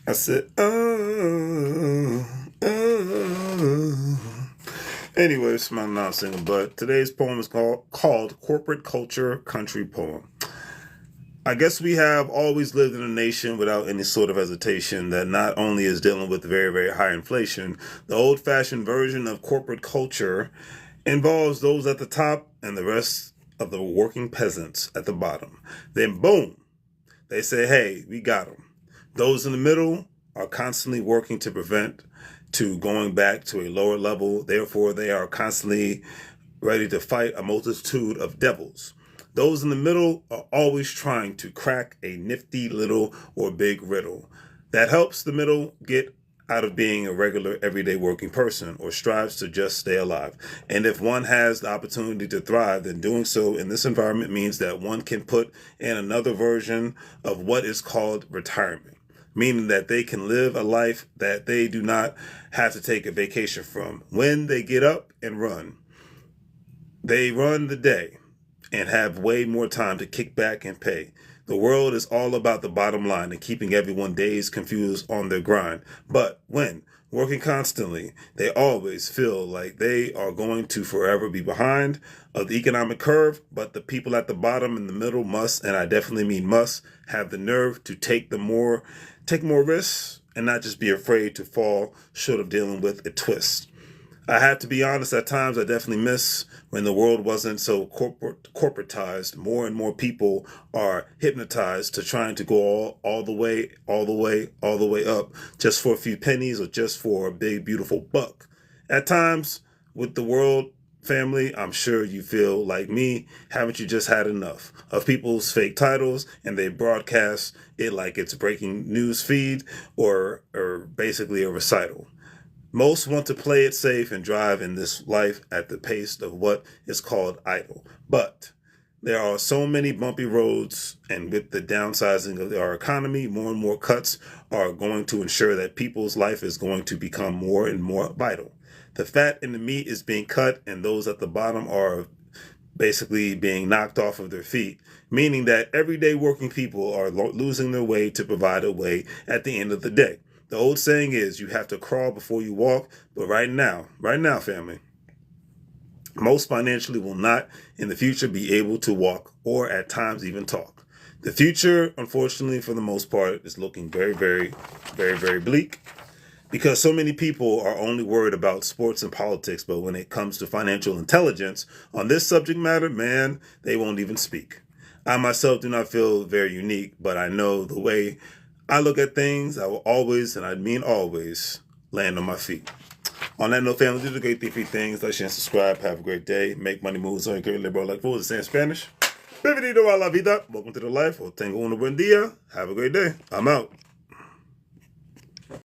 I said, oh, oh. Anyway, it's my non-single, but today's poem is called Corporate Culture Country Poem. I guess we have always lived in a nation without any sort of hesitation that not only is dealing with very, very high inflation, the old-fashioned version of corporate culture involves those at the top and the rest of the working peasants at the bottom. Then boom, they say, hey, we got them. Those in the middle are constantly working to prevent to going back to a lower level. Therefore, they are constantly ready to fight a multitude of devils. Those in the middle are always trying to crack a nifty little or big riddle that helps the middle get out of being a regular everyday working person or strives to just stay alive. And if one has the opportunity to thrive, then doing so in this environment means that one can put in another version of what is called retirement, meaning that they can live a life that they do not have to take a vacation from. When they get up and run, they run the day and have way more time to kick back and pay. The world is all about the bottom line and keeping everyone dazed, confused on their grind. But when working constantly, they always feel like they are going to forever be behind of the economic curve. But the people at the bottom and the middle must, and I definitely mean must, have the nerve to take more risks and not just be afraid to fall short of dealing with a twist. I have to be honest, at times I definitely miss when the world wasn't so corporatized. More and more people are hypnotized to trying to go all the way up just for a few pennies or just for a big, beautiful buck. At times with the world, family, I'm sure you feel like me. Haven't you just had enough of people's fake titles and they broadcast it like it's breaking news feed or basically a recital? Most want to play it safe and drive in this life at the pace of what is called idle. But there are so many bumpy roads, and with the downsizing of our economy, more and more cuts are going to ensure that people's life is going to become more and more vital. The fat and the meat is being cut, and those at the bottom are basically being knocked off of their feet, meaning that everyday working people are losing their way to provide a way at the end of the day. The old saying is you have to crawl before you walk, but right now, family, most financially will not in the future be able to walk or at times even talk. The future, unfortunately, for the most part, is looking very, very, very, very bleak because so many people are only worried about sports and politics, but when it comes to financial intelligence on this subject matter, man, they won't even speak. I myself do not feel very unique, but I know the way I look at things, I will always, and I mean always, land on my feet. On that note, family, do the great 3 things. Like, share, and subscribe. Have a great day. Make money moves on your great liberal like fools. Say in Spanish. Bienvenido a la vida. Welcome to the life. O tengo un buen día. Have a great day. I'm out.